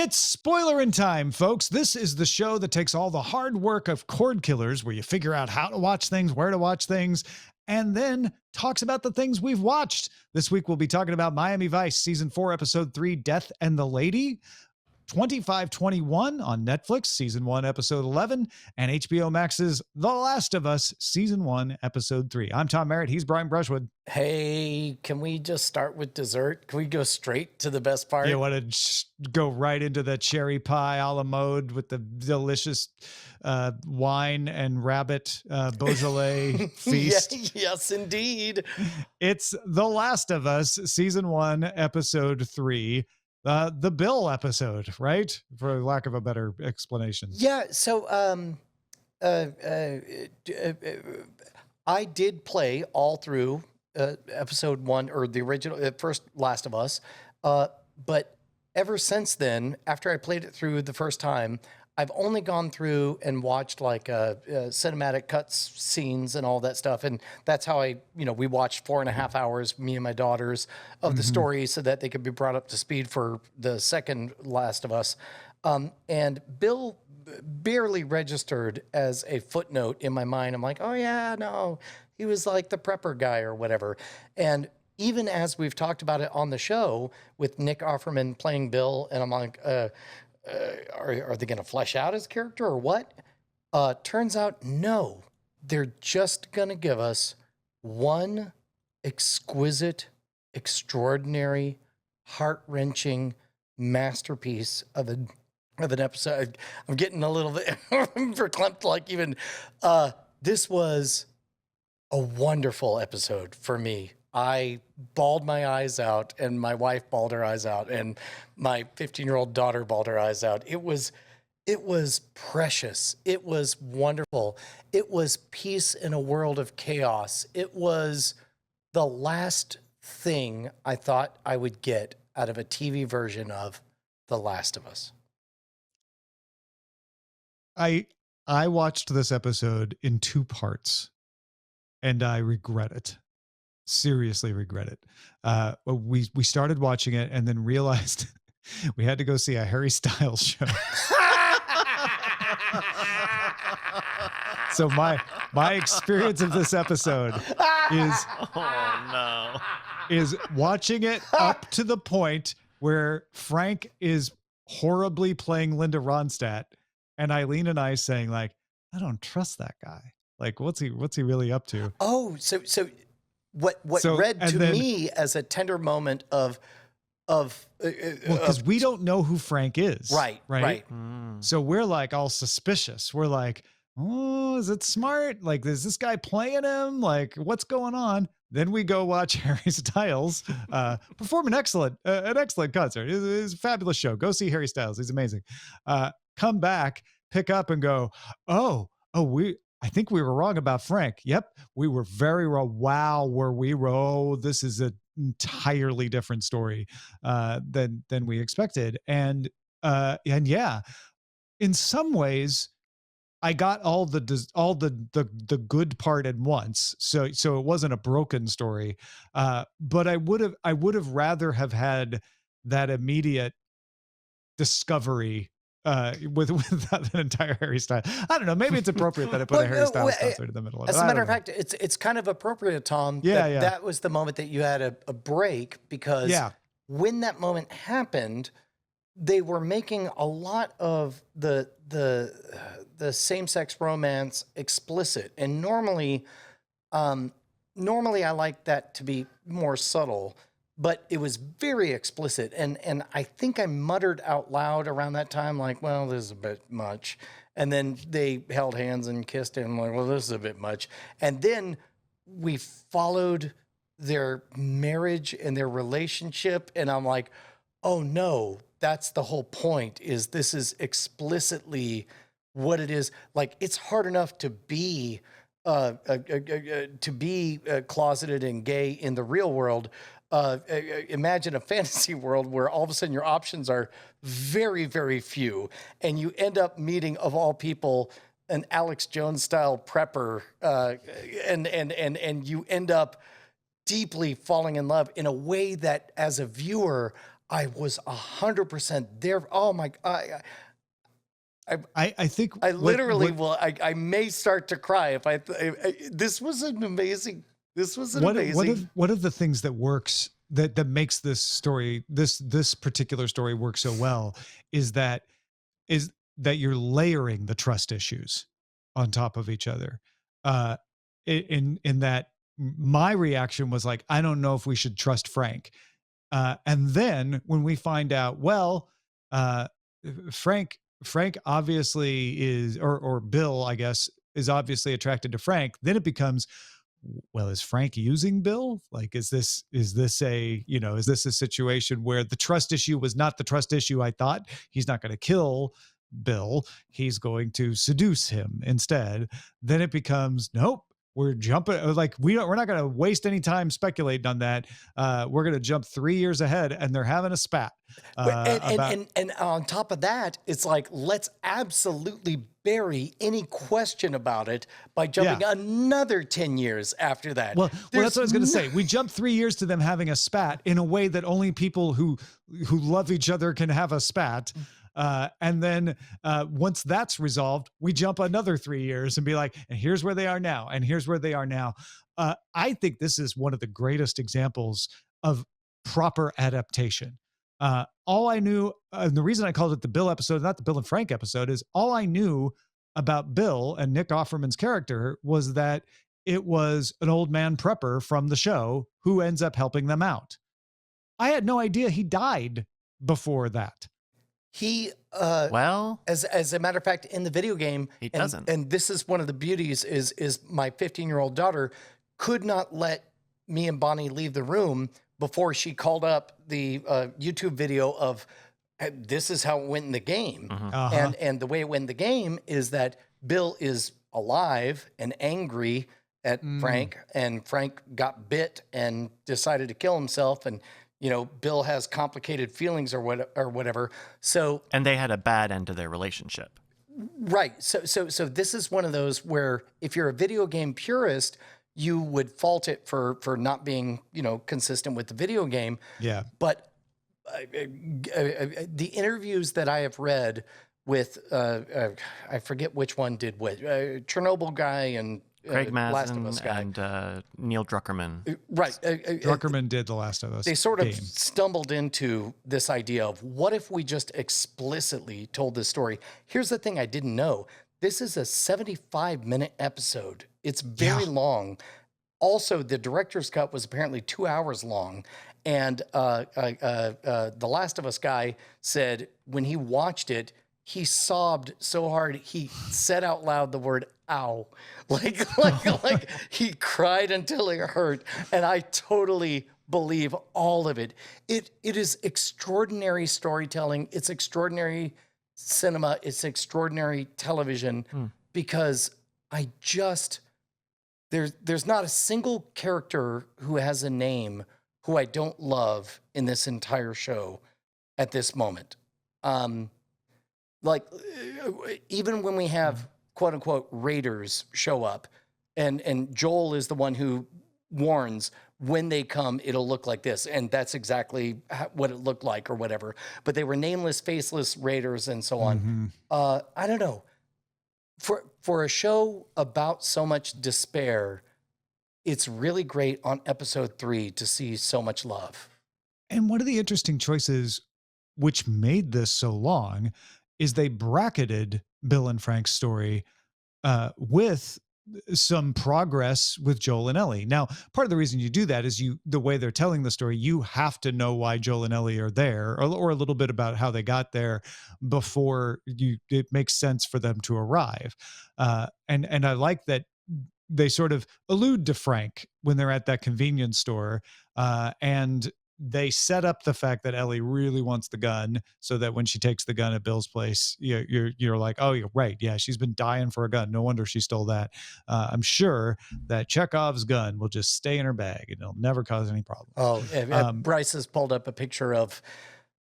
It's Spoilerin time, folks. This is the show that takes all the hard work of Cordkillers, where you figure out how to watch things, where to watch things, and then talks about the things we've watched. This week, we'll be talking about Miami Vice, Season 4, Episode 3, Death and the Lady, 2521 on Netflix, Season 1, Episode 11, and HBO Max's The Last of Us, Season 1, Episode 3. I'm Tom Merritt. He's Brian Brushwood. Hey, can we just start with dessert? Can we go straight to the best part? You want to go right into the cherry pie a la mode with the delicious wine and rabbit Beaujolais feast? Yes, indeed. It's The Last of Us, Season 1, Episode 3. The Bill episode, right? For lack of a better explanation. Yeah, so I did play all through episode 1, or the original, first Last of Us, but ever since then, after I played it through the first time, I've only gone through and watched like cinematic cuts, scenes, and all that stuff. And that's how we watched 4.5 hours, me and my daughters, of the story so that they could be brought up to speed for the second Last of Us. And Bill barely registered as a footnote in my mind. I'm like, oh yeah, no, he was like the prepper guy or whatever. And even as we've talked about it on the show with Nick Offerman playing Bill, and I'm like, are they going to flesh out his character or what? Turns out, no. They're just going to give us one exquisite, extraordinary, heart-wrenching masterpiece of an episode. I'm getting a little bit verklempt, like even. This was a wonderful episode for me. I bawled my eyes out, and my wife bawled her eyes out, and my 15-year-old daughter bawled her eyes out. It was precious. It was wonderful. It was peace in a world of chaos. It was the last thing I thought I would get out of a TV version of The Last of Us. I watched this episode in 2 parts, and I regret it. Seriously regret it. We started watching it and then realized we had to go see a Harry Styles show. So my experience of this episode is watching it up to the point where Frank is horribly playing Linda Ronstadt, and Eileen and I saying, like, I don't trust that guy. Like, what's he really up to? Oh, so what read to me as a tender moment of because we don't know who Frank is. Right. So we're like all suspicious. We're like, oh, is it smart? Like, is this guy playing him? Like, what's going on? Then we go watch Harry Styles perform an excellent concert. It's a fabulous show. Go see Harry Styles. He's amazing. Come back, pick up, and go, I think we were wrong about Frank. Yep, we were very wrong. Wow, were we wrong? This is an entirely different story than we expected. And yeah, in some ways, I got all the good part at once. So it wasn't a broken story. But I would have rather have had that immediate discovery with that entire Harry Styles. I don't know. Maybe it's appropriate that I put a Harry Styles concert in the middle of it. As a matter of fact, it's kind of appropriate, Tom. That was the moment that you had a break, because when that moment happened, they were making a lot of the same-sex romance explicit, and normally I like that to be more subtle. But it was very explicit, and I think I muttered out loud around that time, like, well, this is a bit much. And then they held hands and kissed, and I'm like, well, this is a bit much. And then we followed their marriage and their relationship, and I'm like, oh no, that's the whole point, is this is explicitly what it is. Like, it's hard enough to be closeted and gay in the real world. Imagine a fantasy world where all of a sudden your options are very, very few, and you end up meeting, of all people, an Alex Jones style prepper, and you end up deeply falling in love in a way that, as a viewer, I was 100% there. Oh my, I think I literally what will. I may start to cry if this was an amazing. This was an amazing. one of the things that works that makes this story, this particular story work so well is that is that you're layering the trust issues on top of each other. Uh, in that my reaction was like, I don't know if we should trust Frank. And then when we find out, well, uh, Frank obviously is, or Bill, I guess, is obviously attracted to Frank. Then it becomes, well, is Frank using Bill? Like, is this a, is this a situation where the trust issue was not the trust issue I thought? He's not going to kill Bill. He's going to seduce him instead. Then it becomes, nope. We're jumping like we're not going to waste any time speculating on that. We're going to jump 3 years ahead, and they're having a spat. And on top of that, it's like, let's absolutely bury any question about it by jumping another 10 years after that. Well, that's what I was going to say. We jumped 3 years to them having a spat in a way that only people who love each other can have a spat. And then once that's resolved, we jump another 3 years and be like, and here's where they are now. And here's where they are now. I think this is one of the greatest examples of proper adaptation. All I knew, the reason I called it the Bill episode, not the Bill and Frank episode, is all I knew about Bill and Nick Offerman's character was that it was an old man prepper from the show who ends up helping them out. I had no idea he died before that. He well, as a matter of fact, in the video game, he doesn't. And this is one of the beauties is my 15-year-old daughter could not let me and Bonnie leave the room before she called up the YouTube video of this is how it went in the game. And the way it went in the game is that Bill is alive and angry at Frank, and Frank got bit and decided to kill himself, and Bill has complicated feelings or whatever. So, and they had a bad end to their relationship. Right. So this is one of those where if you're a video game purist, you would fault it for not being, consistent with the video game. Yeah. But the interviews that I have read with, I forget which one did what, Chernobyl guy and Craig Last of Us Mazin guy. and Neil Druckerman. Right. Druckerman did The Last of Us. They sort game. of stumbled into this idea of what if we just explicitly told this story? Here's the thing I didn't know. This is a 75-minute episode. It's very long. Also, the director's cut was apparently 2 hours long. And the Last of Us guy said when he watched it, he sobbed so hard he said out loud the word "ow," like he cried until it hurt. And I totally believe all of it. It is extraordinary storytelling. It's extraordinary cinema. It's extraordinary television because there's not a single character who has a name who I don't love in this entire show at this moment. Even when we have quote unquote raiders show up and Joel is the one who warns when they come, it'll look like this. And that's exactly what it looked like or whatever. But they were nameless, faceless raiders and so on. I don't know. For a show about so much despair, it's really great on episode 3 to see so much love. And one of the interesting choices which made this so long is they bracketed Bill and Frank's story with some progress with Joel and Ellie. Now, part of the reason you do that is the way they're telling the story, you have to know why Joel and Ellie are there or a little bit about how they got there before it makes sense for them to arrive. And I like that they sort of allude to Frank when they're at that convenience store and they set up the fact that Ellie really wants the gun so that when she takes the gun at Bill's place, you're like, oh, you're right. Yeah, she's been dying for a gun. No wonder she stole that. I'm sure that Chekhov's gun will just stay in her bag and it'll never cause any problems. Oh, Bryce has pulled up a picture of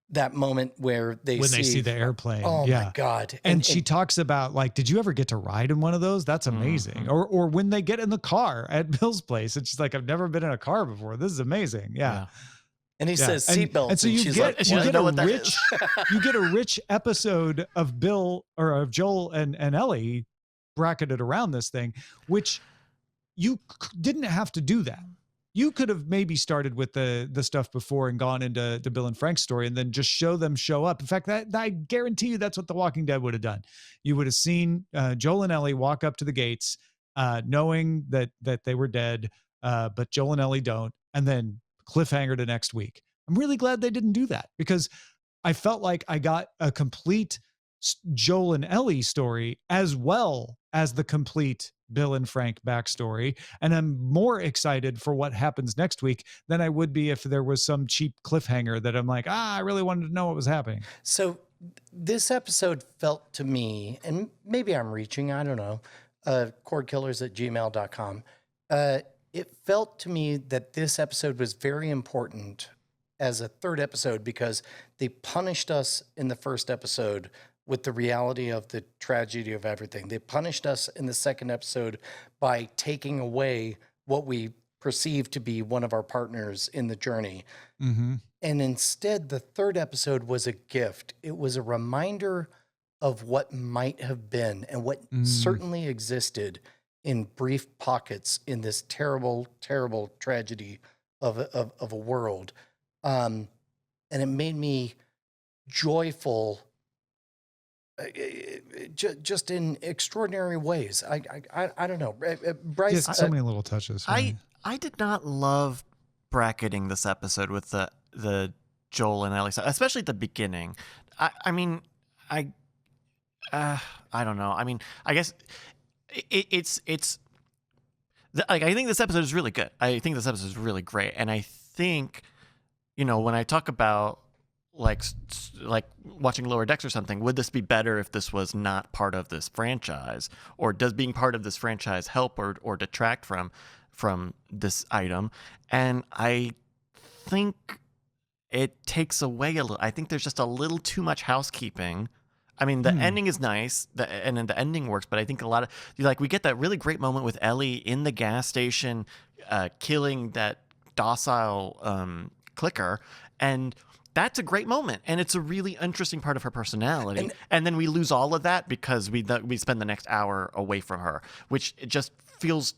that moment where they see the airplane. Oh my God. And she talks about like, did you ever get to ride in one of those? That's amazing. Or when they get in the car at Bill's place, it's just like, I've never been in a car before. This is amazing. Yeah. And he Yeah. says And seatbelts, so and you she's get like, you "What?" get know a what that rich you get a rich episode of Bill or of Joel and Ellie bracketed around this thing, which you didn't have to do that. You could have maybe started with the stuff before and gone into the Bill and Frank's story and then just show them show up. In fact, that I guarantee you that's what The Walking Dead would have done. You would have seen Joel and Ellie walk up to the gates, knowing that they were dead, but Joel and Ellie don't, and then cliffhanger to next week. I'm really glad they didn't do that because I felt like I got a complete Joel and Ellie story as well as the complete Bill and Frank backstory. And I'm more excited for what happens next week than I would be if there was some cheap cliffhanger that I'm like, I really wanted to know what was happening. So this episode felt to me, and maybe I'm reaching, I don't know, cordkillers@gmail.com. It felt to me that this episode was very important as a third episode because they punished us in the first episode with the reality of the tragedy of everything. They punished us in the second episode by taking away what we perceived to be one of our partners in the journey. Mm-hmm. And instead, the third episode was a gift. It was a reminder of what might have been and what certainly existed in brief pockets in this terrible, terrible tragedy of a world. And it made me joyful just in extraordinary ways. I don't know. Bryce, Just so many little touches. I did not love bracketing this episode with the Joel and Ellie stuff, especially at the beginning. I mean, I don't know. I mean, I guess it's like I think this episode is really good. I think this episode is really great, and I think when I talk about like watching Lower Decks or something, would this be better if this was not part of this franchise, or does being part of this franchise help or detract from this item? And I think it takes away a little. I think there's just a little too much housekeeping. I mean, the ending is nice, and then the ending works, but I think a lot of we get that really great moment with Ellie in the gas station, killing that docile clicker, and that's a great moment, and it's a really interesting part of her personality. And then we lose all of that because we spend the next hour away from her, which it just feels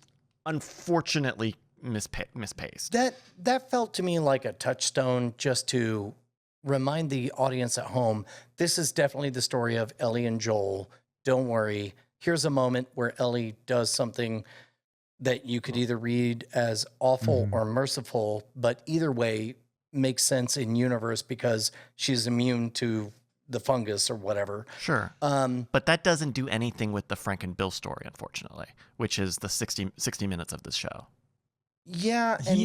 unfortunately mispaced. That felt to me like a touchstone just to remind the audience at home, this is definitely the story of Ellie and Joel. Don't worry. Here's a moment where Ellie does something that you could either read as awful or merciful, but either way makes sense in universe because she's immune to the fungus or whatever. Sure. But that doesn't do anything with the Frank and Bill story, unfortunately, which is the 60 minutes of this show. Yeah, and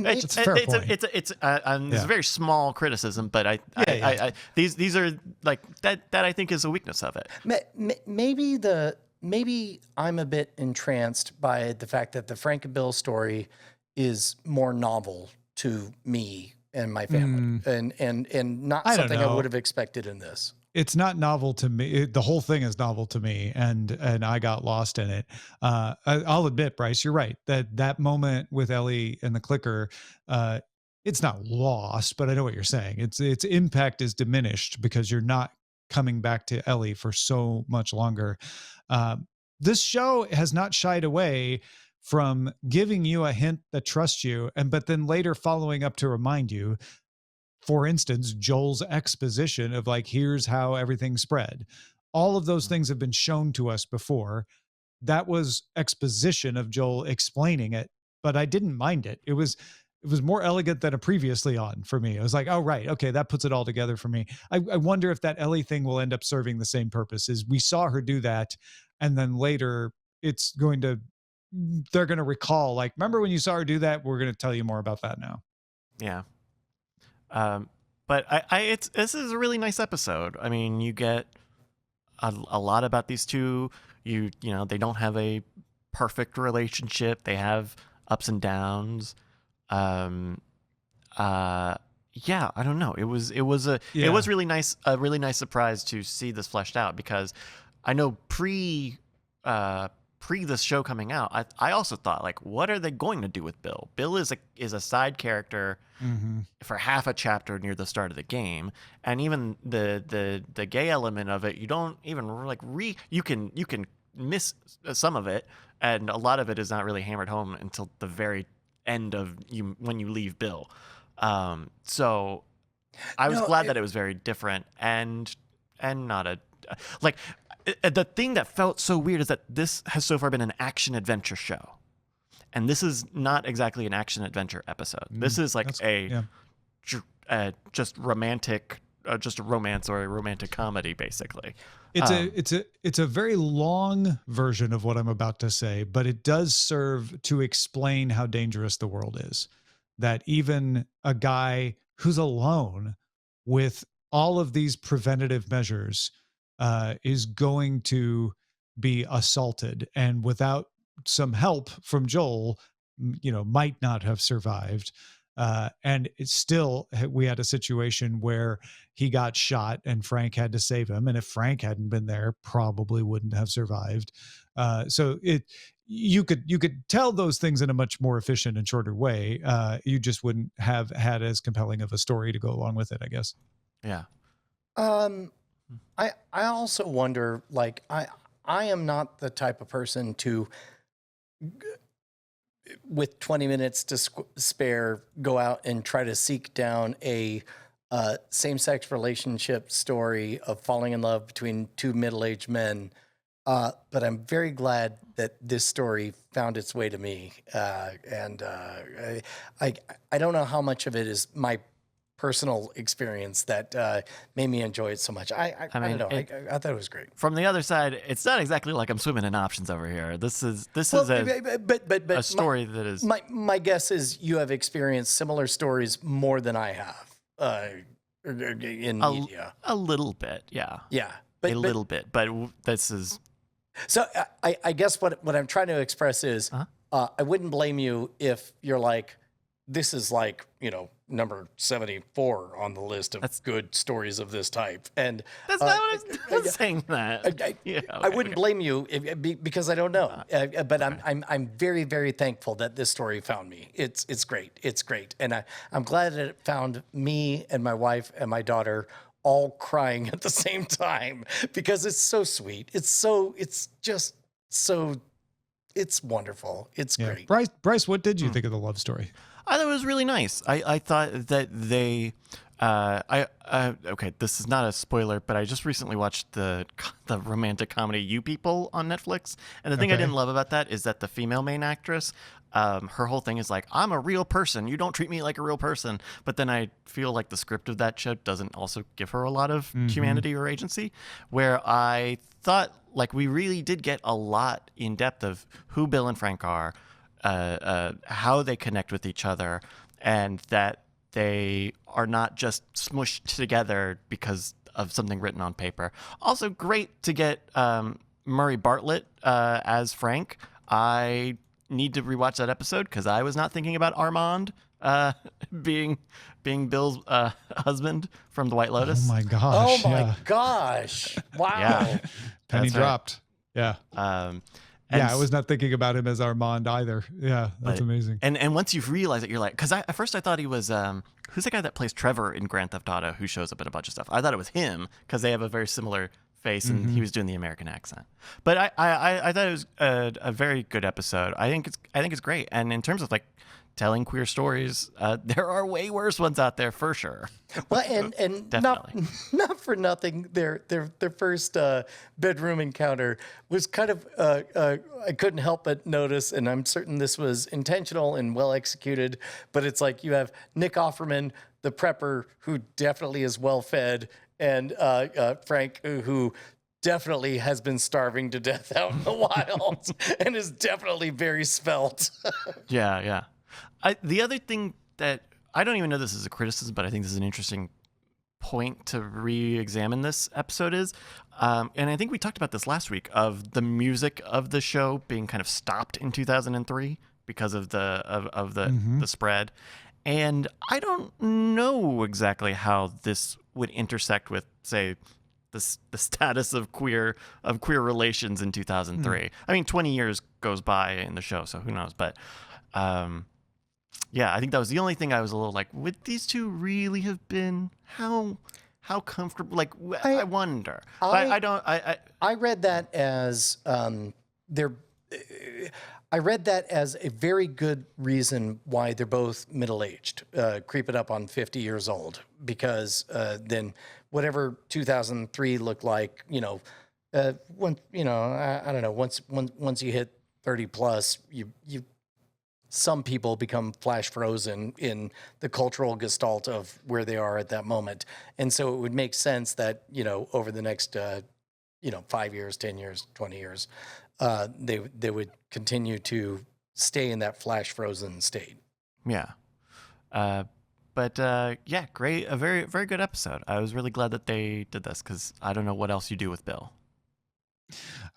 It's a fair point. It's a very small criticism, but these are like that I think is a weakness of it. Maybe I'm a bit entranced by the fact that the Frank and Bill story is more novel to me and my family, and not something I would have expected in this. It's not novel to me. The whole thing is novel to me, and I got lost in it. I'll admit, Bryce, you're right. That moment with Ellie and the clicker, it's not lost, but I know what you're saying. Its impact is diminished because you're not coming back to Ellie for so much longer. This show has not shied away from giving you a hint that trusts you, but then later following up to remind you. For instance, Joel's exposition of here's how everything spread. All of those things have been shown to us before. That was exposition of Joel explaining it, but I didn't mind it. It was more elegant than a previously on for me. I was like, oh, right. Okay. That puts it all together for me. I wonder if that Ellie thing will end up serving the same purpose. Is we saw her do that. And then later they're going to recall, remember when you saw her do that? We're going to tell you more about that now. Yeah. But this is a really nice episode. I mean, you get a lot about these two. They don't have a perfect relationship. They have ups and downs. I don't know. It was really nice, a really nice surprise to see this fleshed out because I know pre this show coming out, I also thought, like, what are they going to do with Bill? Bill is a side character for half a chapter near the start of the game, and even the gay element of it, you don't even like you can miss some of it, and a lot of it is not really hammered home until the very end of when you leave Bill. So I was glad that it was very different and not a like. The thing that felt so weird is that this has so far been an action adventure show, and this is not exactly an action adventure episode. This is like just romantic, just a romance or a romantic comedy, basically. It's a very long version of what I'm about to say, but it does serve to explain how dangerous the world is. That even a guy who's alone with all of these preventative measures is going to be assaulted, and without some help from Joel, might not have survived. And it's still, we had a situation where he got shot and Frank had to save him. And if Frank hadn't been there, probably wouldn't have survived. So you could tell those things in a much more efficient and shorter way. You just wouldn't have had as compelling of a story to go along with it, I guess. Yeah. I also wonder, like, I am not the type of person to, with 20 minutes to spare, go out and try to seek down a same-sex relationship story of falling in love between two middle-aged men. But I'm very glad that this story found its way to me. And I don't know how much of it is my personal experience that made me enjoy it so much. I don't know. I thought it was great. From the other side, it's not exactly like I'm swimming in options over here. This is a story that is. My guess is you have experienced similar stories more than I have in media. A little bit, yeah. Yeah, a little bit, but this is. So I guess what I'm trying to express is I wouldn't blame you if you're like, this is like, number 74 on the list of good stories of this type. And that's not what I'm saying that. I wouldn't blame you because I don't know. But I'm very, very thankful that this story found me. It's great. It's great. And I'm glad that it found me and my wife and my daughter all crying at the same time because it's so sweet. It's just so, it's wonderful. It's great. Bryce, what did you think of the love story? I thought it was really nice. I thought that they, okay, this is not a spoiler, but I just recently watched the romantic comedy You People on Netflix, and the thing I didn't love about that is that the female main actress, her whole thing is like, I'm a real person. You don't treat me like a real person. But then I feel like the script of that show doesn't also give her a lot of humanity or agency, where I thought like we really did get a lot in depth of who Bill and Frank are, how they connect with each other, and that they are not just smushed together because of something written on paper. Also great to get Murray Bartlett as Frank. I need to rewatch that episode because I was not thinking about Armand being Bill's husband from The White Lotus. Oh my gosh. Oh my gosh. Wow. Yeah. Penny dropped. Yeah. I was not thinking about him as Armand either. Yeah, that's amazing. And once you've realized it, you're like, because at first I thought he was, who's the guy that plays Trevor in Grand Theft Auto who shows up in a bunch of stuff? I thought it was him because they have a very similar face and he was doing the American accent. But I thought it was a very good episode. I think it's great. And in terms of like telling queer stories, there are way worse ones out there for sure. Well, and not for nothing, their first bedroom encounter was kind of I couldn't help but notice, and I'm certain this was intentional and well executed. But it's like you have Nick Offerman, the prepper, who definitely is well fed, and Frank, who definitely has been starving to death out in the wild and is definitely very svelte. Yeah. The other thing that I don't even know this is a criticism, but I think this is an interesting point to re-examine this episode is, and I think we talked about this last week, of the music of the show being kind of stopped in 2003 because of the spread. And I don't know exactly how this would intersect with, say, the status of queer relations in 2003. I mean, 20 years goes by in the show, so who knows? But yeah, I think that was the only thing I was a little like, would these two really have been how comfortable? Like, I wonder. I don't. I read that as they're. I read that as a very good reason why they're both middle-aged, creeping up on 50 years old, because then whatever 2003 looked like, when I don't know, once you hit 30 plus, you some people become flash frozen in the cultural gestalt of where they are at that moment, and so it would make sense that over the next 5 years, 10 years, 20 years. They would continue to stay in that flash frozen state. Yeah. But yeah, great. A very, very good episode. I was really glad that they did this because I don't know what else you do with Bill.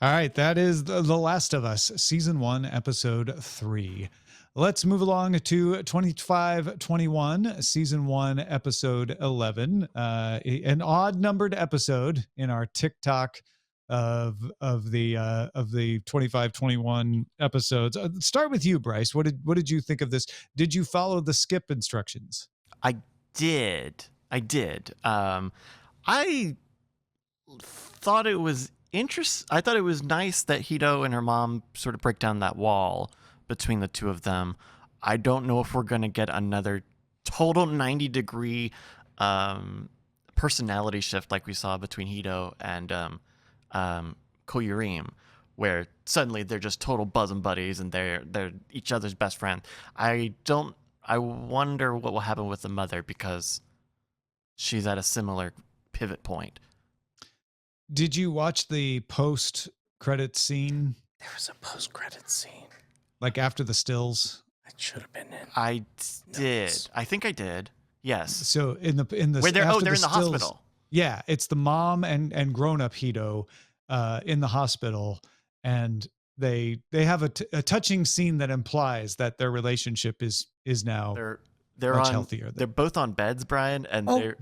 All right. That is The Last of Us, Season 1, Episode 3. Let's move along to 2521, Season 1, Episode 11. An odd numbered episode in our TikTok of the 2521 episodes. Start with you, Bryce. What did you think of this? Did you follow the skip instructions? I did. I thought it was interesting. I thought it was nice that Hito and her mom sort of break down that wall between the two of them. I don't know if we're going to get another total 90-degree personality shift like we saw between Hito and Koyurim, where suddenly they're just total bosom buddies and they're each other's best friend. I wonder what will happen with the mother because she's at a similar pivot point. Did you watch the post-credit scene? There was a post-credit scene. Like after the stills? It should have been in. I did. I think I did. Yes. So in the where they're in the stills, hospital. Yeah, it's the mom and grown-up Hito in the hospital, and they have a touching scene that implies that their relationship is now they're much on, healthier. They're both on beds, Brian, and they're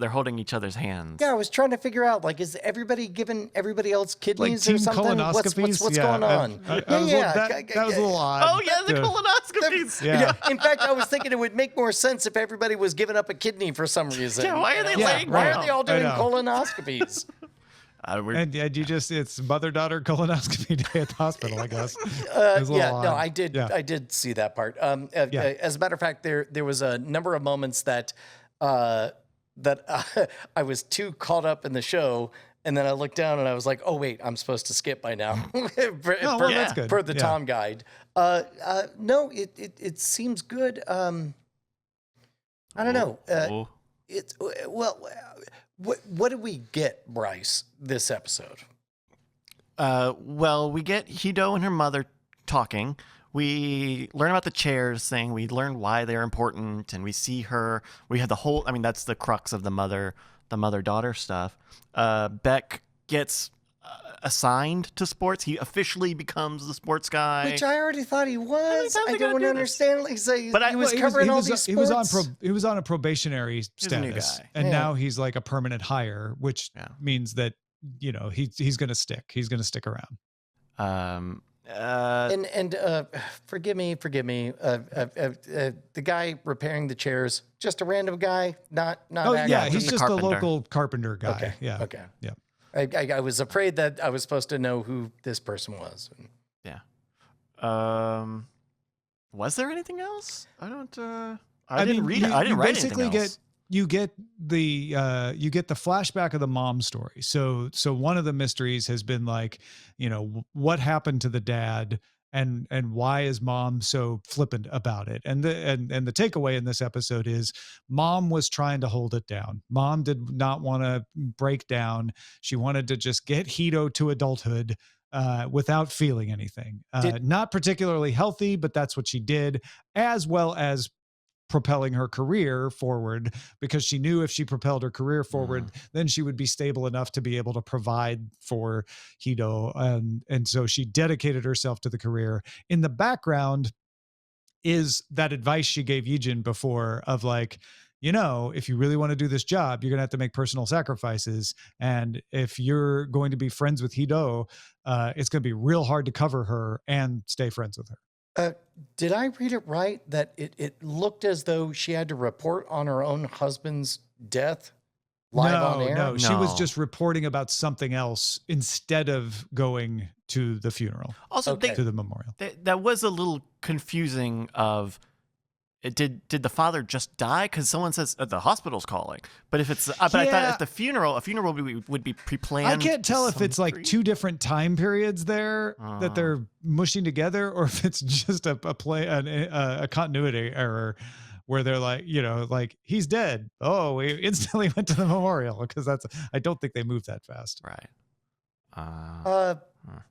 holding each other's hands. Yeah, I was trying to figure out, like, is everybody giving everybody else kidneys like or something? Colonoscopies? What's going on? That was a little odd. Oh yeah, the colonoscopies. Yeah. In fact, I was thinking it would make more sense if everybody was giving up a kidney for some reason. Yeah, why are they laying? Why are they all doing colonoscopies? And you it's mother-daughter colonoscopy day at the hospital, I guess. I did see that part. As a matter of fact, there was a number of moments that I was too caught up in the show, and then I looked down and I was like, oh wait, I'm supposed to skip by now. That's good. Per the Tom guide. No, it seems good. I don't know. What did we get, Bryce, this episode? Well, we get Hito and her mother talking. We learn about the chairs thing. We learn why they're important, and we see her. We have the whole. I mean, that's the crux of the mother-daughter stuff. Beck gets assigned to sports. He officially becomes the sports guy, which I already thought he was. I don't understand. Like, he was covering all these sports. He was on a probationary status, and now he's like a permanent hire, which means that he's going to stick. He's going to stick around. Forgive me. The guy repairing the chairs, just a random guy, not. He's just a local carpenter guy. Okay. Yeah. Okay. Yeah. I was afraid that I was supposed to know who this person was. Yeah. Was there anything else? I didn't read it. I didn't write anything else. You get the flashback of the mom story. So one of the mysteries has been like, what happened to the dad and why is mom so flippant about it? And the takeaway in this episode is mom was trying to hold it down. Mom did not want to break down. She wanted to just get Hito to adulthood without feeling anything. Not particularly healthy, but that's what she did, as well as propelling her career forward, because she knew if she propelled her career forward, then she would be stable enough to be able to provide for Hito. And so she dedicated herself to the career. In the background is that advice she gave Yijin before of like, if you really want to do this job, you're going to have to make personal sacrifices. And if you're going to be friends with Hido, it's going to be real hard to cover her and stay friends with her. Did I read it right that it looked as though she had to report on her own husband's death live on air? No, she was No. just reporting about something else instead of going to the funeral, Also, Okay. to the memorial. that was a little confusing. Did the father just die? Because someone says the hospital's calling. But if it's, but I thought Yeah. at the funeral, a funeral would be pre-planned. I can't tell to if some it's like degree. 2 different time periods there that they're mushing together, or if it's just a continuity error where they're like, like he's dead. Oh, we instantly went to the memorial, because I don't think they moved that fast. Right.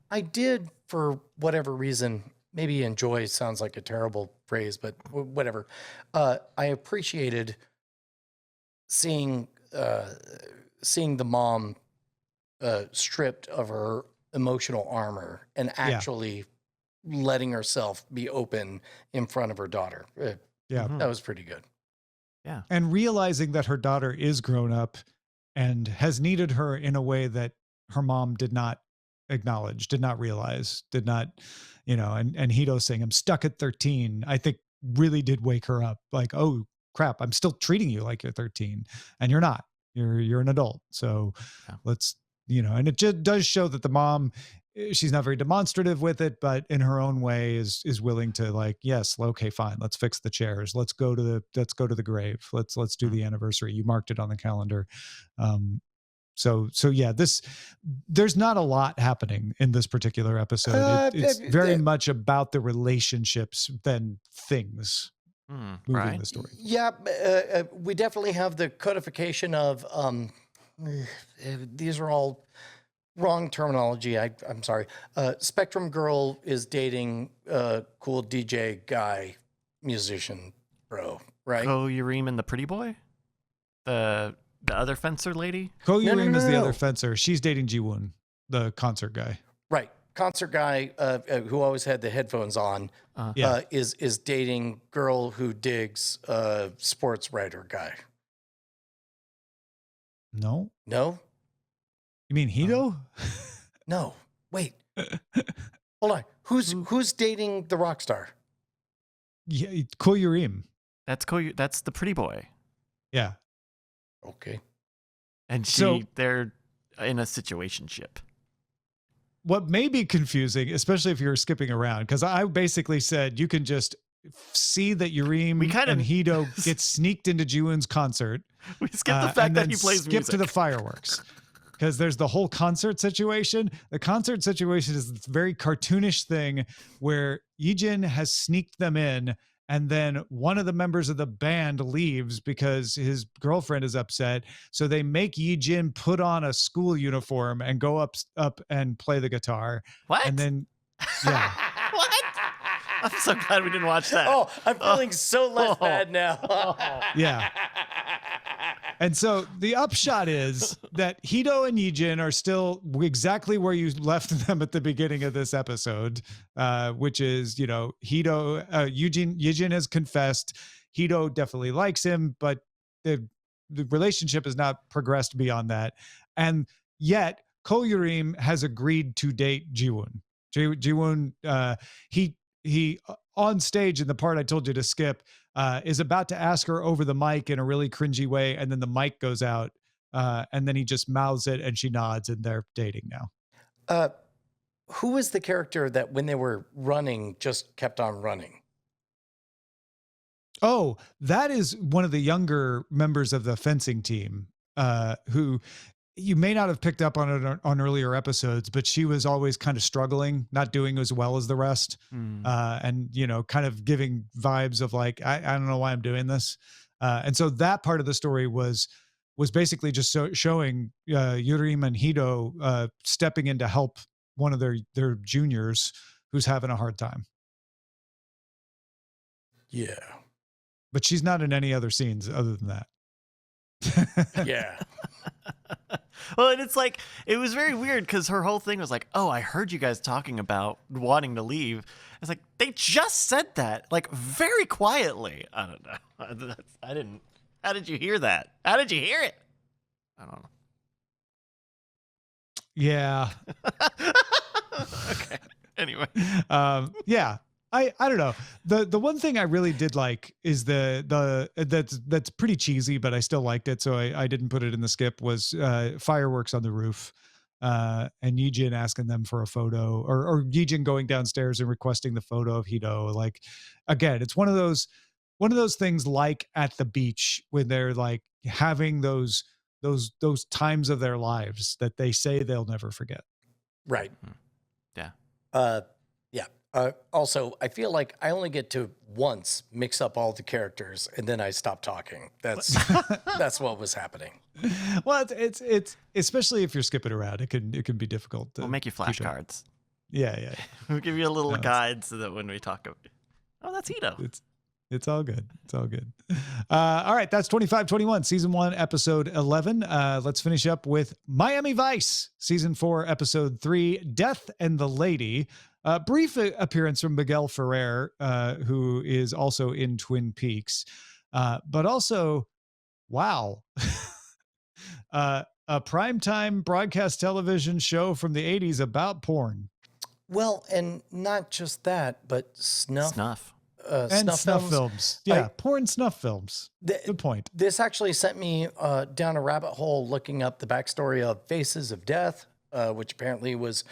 I did, for whatever reason, maybe enjoy sounds like a terrible phrase, but whatever. I appreciated seeing the mom stripped of her emotional armor and actually letting herself be open in front of her daughter. Yeah. Mhm. That was pretty good. And realizing that her daughter is grown up and has needed her in a way that her mom did not acknowledge, did not realize, did not, and Hito saying, I'm stuck at 13, I think really did wake her up. Like, oh crap, I'm still treating you like you're 13 and you're not. You're an adult. So Yeah. let's, and it just does show that the mom, she's not very demonstrative with it, but in her own way is willing to, like, yes, okay, fine, let's fix the chairs, let's go to the grave, let's do the anniversary, you marked it on the calendar. So yeah, there's not a lot happening in this particular episode. It's very much about the relationships than things moving right. the story. Yeah, we definitely have the codification of these are all wrong terminology. I'm sorry. Spectrum Girl is dating cool DJ guy, musician bro, right? Ko-Yurim and the pretty boy? The other fencer lady? Ko-Yurim is the no. other fencer. She's dating Ji-woon, the concert guy. Right. Concert guy who always had the headphones on Yeah. is dating girl who digs sports writer guy. No? No? You mean Hito? No. Wait. Hold on. Who's dating the rock star? Yeah, Ko-Yurim. That's the pretty boy. Yeah. Okay. And So- they're in a situationship. What may be confusing, especially if you're skipping around, because I basically said you can just see that Yurim We kind of- and Hito get sneaked into Ji-woon's concert. We skip the and fact that then he plays skip music. to the fireworks, because there's the whole concert situation. The concert situation is this very cartoonish thing where Yijin has sneaked them in, and then one of the members of the band leaves because his girlfriend is upset. So they make Yijin put on a school uniform and go up and play the guitar. What? And then, yeah. What? I'm so glad we didn't watch that. Oh, I'm feeling so less bad now. Yeah. And so the upshot is that Hito and Yijin are still exactly where you left them at the beginning of this episode, which is, Yijin has confessed. Hito definitely likes him, but the relationship has not progressed beyond that. And yet Ko-Yurim has agreed to date Ji-woon. Ji-woon, he on stage in the part I told you to skip, is about to ask her over the mic in a really cringy way, and then the mic goes out, and then he just mouths it, and she nods, and they're dating now. Who was the character that when they were running just kept on running? Oh, that is one of the younger members of the fencing team, who you may not have picked up on it on earlier episodes, but she was always kind of struggling, not doing as well as the rest. And, kind of giving vibes of like, I don't know why I'm doing this. And so that part of the story was basically just showing Yurim and Hito stepping in to help one of their juniors who's having a hard time. Yeah. But she's not in any other scenes other than that. Yeah. Well, and it's like, it was very weird because her whole thing was like, oh, I heard you guys talking about wanting to leave. It's like, they just said that, like, very quietly. I don't know. How did you hear that? How did you hear it? I don't Yeah. know. Okay. Anyway. Yeah. I don't know. The one thing I really did like is that's pretty cheesy, but I still liked it, so I didn't put it in the skip, was fireworks on the roof. And Yijin asking them for a photo, or Yijin going downstairs and requesting the photo of Hito. Like, again, it's one of those things like at the beach when they're like having those times of their lives that they say they'll never forget. Right. Yeah. Yeah. Also, I feel like I only get to once mix up all the characters and then I stop talking. That's what was happening. Well, it's especially if you're skipping around, it can be difficult. We'll make you flashcards. Yeah. We'll give you a little No, guide so that when we talk about, oh, that's Hito. It's all good. It's all good. All right, that's 2521, season 1, episode 11. Let's finish up with Miami Vice, season 4, episode 3, Death and the Lady. Brief appearance from Miguel Ferrer, who is also in Twin Peaks. But also, wow. A primetime broadcast television show from the 80s about porn. Well, and not just that, but snuff And snuff films. Yeah, porn snuff films. Good point. This actually sent me down a rabbit hole looking up the backstory of Faces of Death, which apparently was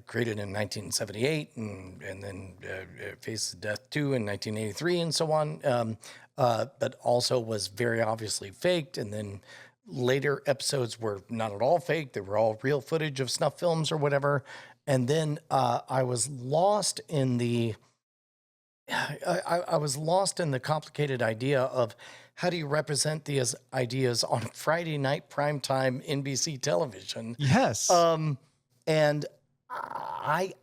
created in 1978, and then Faces of Death 2 in 1983, and so on. But also was very obviously faked, and then later episodes were not at all fake. They were all real footage of snuff films or whatever. And then I was lost in the complicated idea of how do you represent these ideas on Friday night primetime NBC television. Yes. And I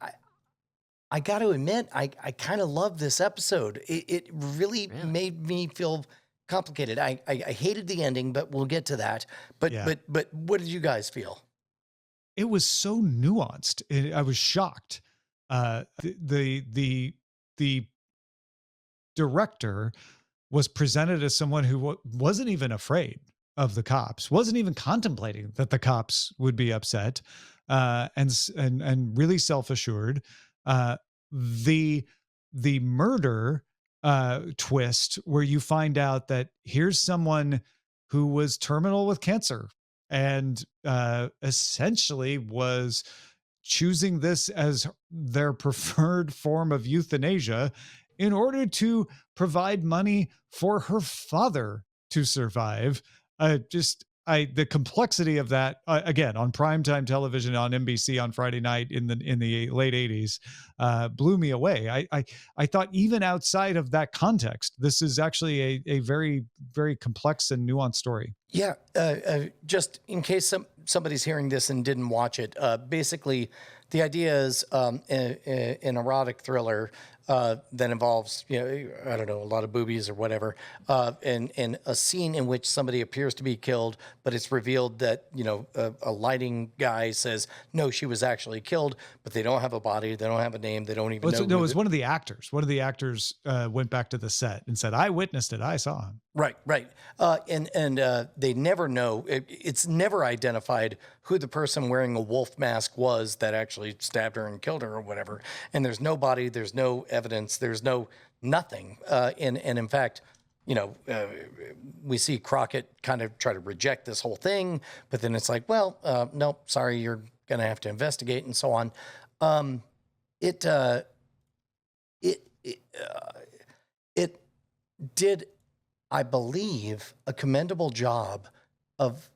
got to admit, I kind of love this episode. It really made me feel complicated. I hated the ending, but we'll get to that. But what did you guys feel? It was so nuanced. I was shocked. The director was presented as someone who wasn't even afraid of the cops, wasn't even contemplating that the cops would be upset, and really self-assured. The murder twist, where you find out that here's someone who was terminal with cancer and essentially was choosing this as their preferred form of euthanasia in order to provide money for her father to survive. The complexity of that, again, on primetime television on NBC on Friday night in the late 80s, blew me away. I thought even outside of that context, this is actually a very, very complex and nuanced story. Yeah, just in case somebody's hearing this and didn't watch it, basically the idea is an erotic thriller that involves, I don't know, a lot of boobies or whatever, and a scene in which somebody appears to be killed, but it's revealed that, a lighting guy says, no, she was actually killed, but they don't have a body, they don't have a name, they don't even know. No, it was one of the actors. One of the actors went back to the set and said, I witnessed it, I saw him. Right. And they never know. It's never identified who the person wearing a wolf mask was that actually stabbed her and killed her or whatever. And there's no body, there's no evidence, there's no nothing. And in fact, we see Crockett kind of try to reject this whole thing, but then it's like, well, nope, sorry, you're going to have to investigate and so on. It did, I believe, a commendable job of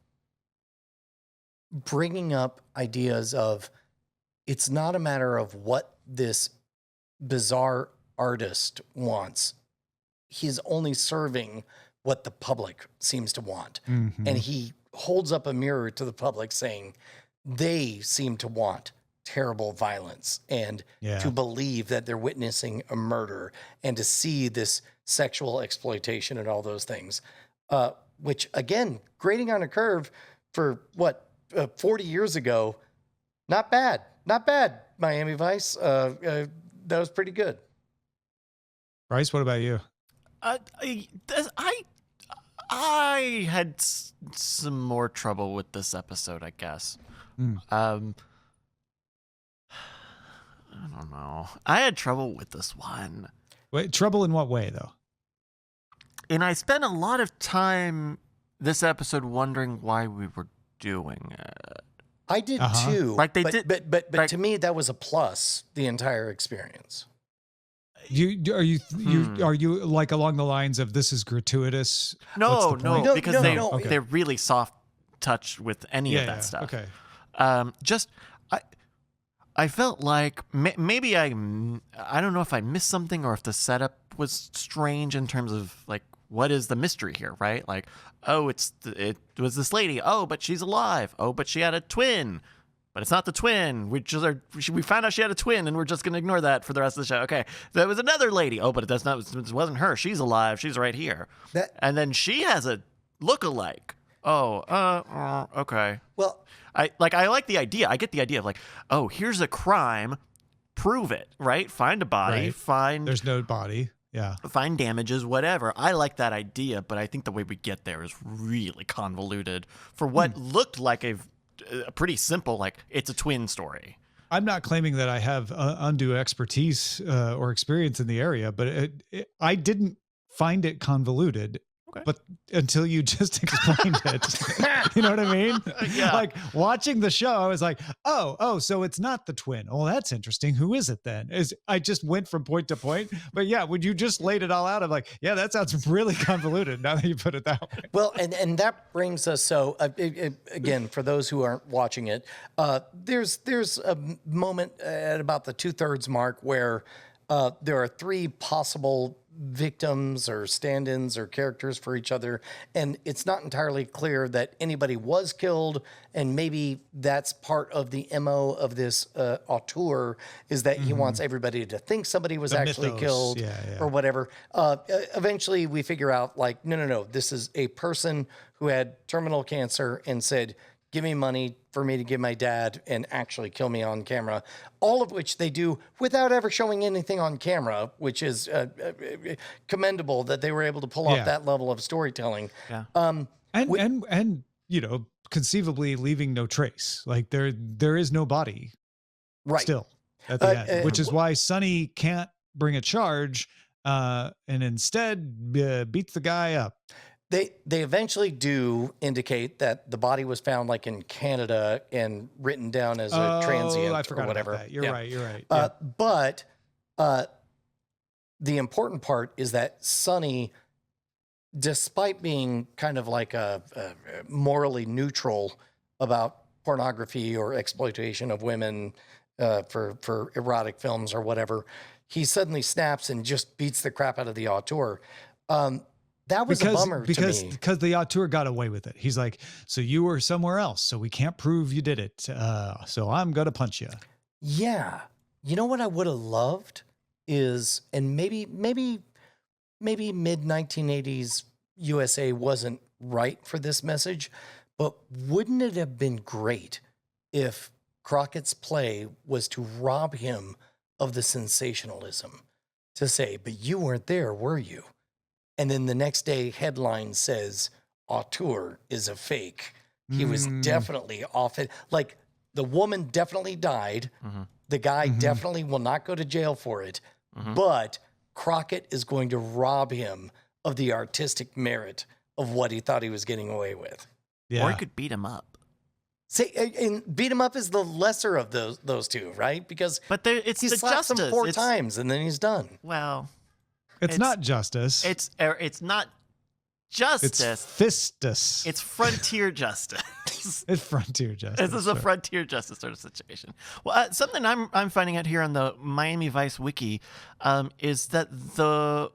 bringing up ideas of it's not a matter of what this bizarre artist wants. He's only serving what the public seems to want. Mm-hmm. And he holds up a mirror to the public saying they seem to want terrible violence and to believe that they're witnessing a murder and to see this sexual exploitation and all those things, which again, grading on a curve for 40 years ago, not bad, Miami Vice. That was pretty good. Bryce, what about you? I had some more trouble with this episode, I guess. Mm. I don't know. I had trouble with this one. Wait, trouble in what way, though? And I spent a lot of time this episode wondering why we were doing it. I did Uh-huh. too. Like they but, did- but like- to me that was a plus the entire experience. Are you like along the lines of this is gratuitous? No, What's the point? No, because no. Okay. they're really soft touch with any of that stuff. Okay. Just I felt like maybe I don't know if I missed something or if the setup was strange in terms of like what is the mystery here, right? Like, oh, it was this lady. Oh, but she's alive. Oh, but she had a twin. But it's not the twin. We found out she had a twin, and we're just gonna ignore that for the rest of the show. Okay, there was another lady. Oh, but it wasn't her. She's alive. She's right here. And then she has a look-alike. Oh, okay. Well, I like the idea. I get the idea of like, oh, here's a crime, prove it, right? Find a body, Right. There's no body. Yeah. find damages, whatever. I like that idea, but I think the way we get there is really convoluted for what looked like a pretty simple, like it's a twin story. I'm not claiming that I have undue expertise or experience in the area, but I didn't find it convoluted. Okay. But until you just explained it, you know what I mean? Yeah. Like watching the show, I was like, oh, so it's not the twin. Oh, that's interesting. Who is it then? I just went from point to point. But yeah, when you just laid it all out, I'm like, yeah, that sounds really convoluted now that you put it that way. well, and that brings us. So again, for those who aren't watching it, there's a moment at about the 2/3 mark where there are three possible victims or stand-ins or characters for each other, and it's not entirely clear that anybody was killed, and maybe that's part of the MO of this auteur is that he wants everybody to think somebody was The actually mythos. killed Yeah. or whatever. Eventually we figure out like, no, this is a person who had terminal cancer and said, give me money for me to give my dad and actually kill me on camera. All of which they do without ever showing anything on camera, which is commendable that they were able to pull off Yeah. that level of storytelling. Yeah. And you know, conceivably leaving no trace. Like there is no body Right. still at the end, which is why Sonny can't bring a charge and instead beats the guy up. They eventually do indicate that the body was found like in Canada and written down as a transient I forgot or whatever. about that. You're Yeah. right. You're right. Yeah. But the important part is that Sonny, despite being kind of like a morally neutral about pornography or exploitation of women for erotic films or whatever, he suddenly snaps and just beats the crap out of the auteur. That was a bummer to me. Because the auteur got away with it. He's like, so you were somewhere else, so we can't prove you did it. So I'm gonna punch you. Yeah. You know what I would have loved is, and maybe mid 1980s USA wasn't right for this message, but wouldn't it have been great if Crockett's play was to rob him of the sensationalism, to say, but you weren't there, were you? And then the next day headline says, auteur is a fake. He was definitely off it. Like the woman definitely died. The guy definitely will not go to jail for it, but Crockett is going to rob him of the artistic merit of what he thought he was getting away with. Yeah. Or he could beat him up. See, and beat him up is the lesser of those two, right? Because But it's he the slaps justice. him 4 It's- times and then he's done. Well, it's not justice. it's not justice. It's fistus. It's frontier justice. It's frontier justice. This is a sure. frontier justice sort of situation. Well, something I'm finding out here on the Miami Vice wiki is that the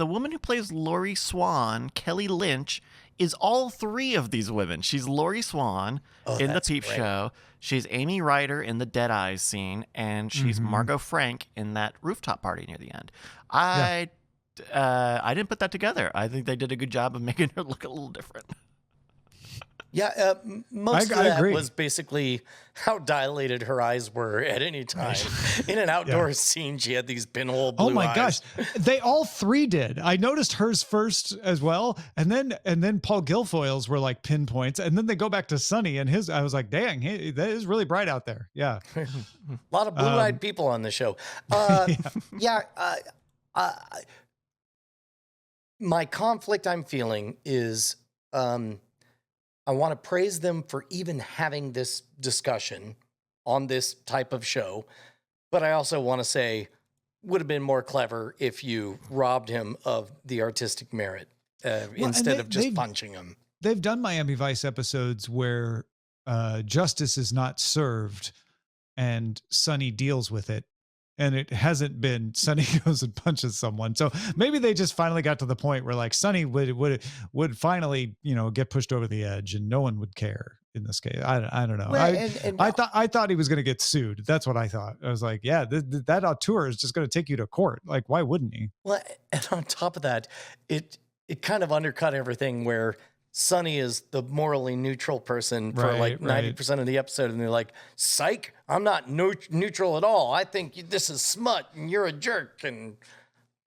woman who plays Laurie Swan, Kelly Lynch, is all three of these women. She's Laurie Swan in The that's Peep great. Show. She's Amy Ryder in the Dead Eyes scene, and she's Margot Frank in that rooftop party near the end. I didn't put that together. I think they did a good job of making her look a little different. Yeah, most of I that agree. was basically how dilated her eyes were at any time. In an outdoor scene, she had these pinhole blue eyes. Oh my gosh, they all three did. I noticed hers first as well, and then Paul Guilfoyle's were like pinpoints, and then they go back to Sunny and his. I was like, dang, that is really bright out there. Yeah, A lot of blue-eyed people on the show. My conflict I'm feeling is I want to praise them for even having this discussion on this type of show, but I also want to say would have been more clever if you robbed him of the artistic merit instead of just punching him. They've done Miami Vice episodes where justice is not served and Sunny deals with it. And it hasn't been Sunny goes and punches someone. So maybe they just finally got to the point where like Sunny would finally, get pushed over the edge and no one would care in this case. I don't know. Well, I thought he was going to get sued. That's what I thought. I was like, yeah, that auteur is just going to take you to court. Like, why wouldn't he? Well, and on top of that, it kind of undercut everything where Sunny is the morally neutral person for 90% of the episode. And they're like, psych, I'm not neutral at all. I think this is smut and you're a jerk and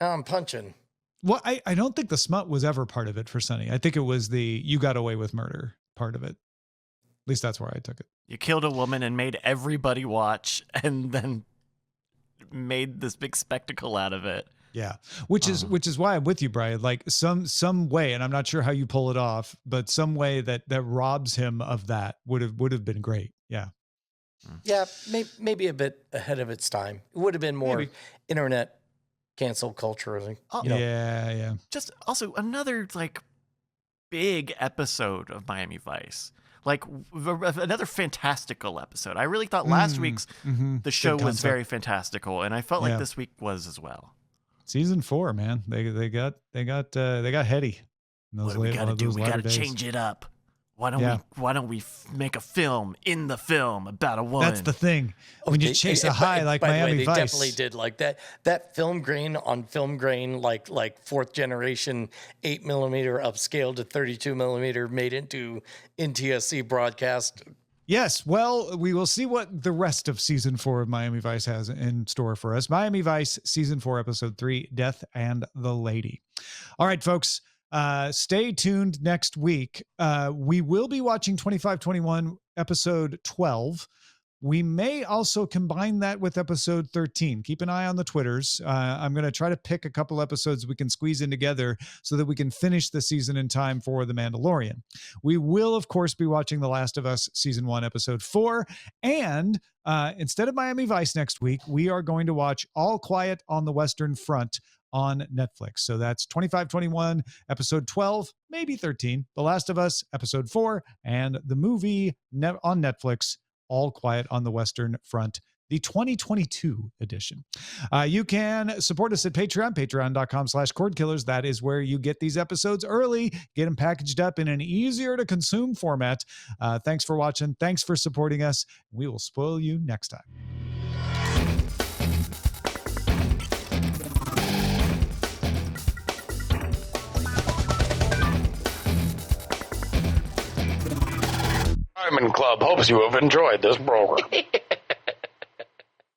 now I'm punching. Well, I don't think the smut was ever part of it for Sunny. I think it was the you got away with murder part of it. At least that's where I took it. You killed a woman and made everybody watch and then made this big spectacle out of it. Yeah. Which is why I'm with you, Brian. Like some way, and I'm not sure how you pull it off, but some way that robs him of that would have been great. Yeah. Yeah. Maybe a bit ahead of its time. It would have been more internet cancel culture. Yeah. Just also another like big episode of Miami Vice. Like another fantastical episode. I really thought last week's the show was very fantastical, and I felt like this week was as well. Season 4, man. They got heady. What do we got to do? We got to change it up. Why don't we make a film in the film about a woman? That's the thing. When you chase a high like Miami Vice. They definitely did like that. That film grain on film grain, like fourth generation 8mm upscale to 32mm made into NTSC broadcast. Yes. Well, we will see what the rest of season 4 of Miami Vice has in store for us. Miami Vice season 4, episode 3, Death and the Lady. All right, folks. Stay tuned next week. We will be watching 2521 episode 12. We may also combine that with episode 13. Keep an eye on the Twitters. I'm going to try to pick a couple episodes we can squeeze in together so that we can finish the season in time for The Mandalorian. We will, of course, be watching The Last of Us season 1, episode 4. And instead of Miami Vice next week, we are going to watch All Quiet on the Western Front on Netflix. So that's 2521, episode 12, maybe 13, The Last of Us, episode 4, and the movie on Netflix, All Quiet on the Western Front, the 2022 edition. You can support us at Patreon, patreon.com/Cordkillers. That is where you get these episodes early, get them packaged up in an easier to consume format. Thanks for watching. Thanks for supporting us. We will spoil you next time. Diamond Club hopes you have enjoyed this program.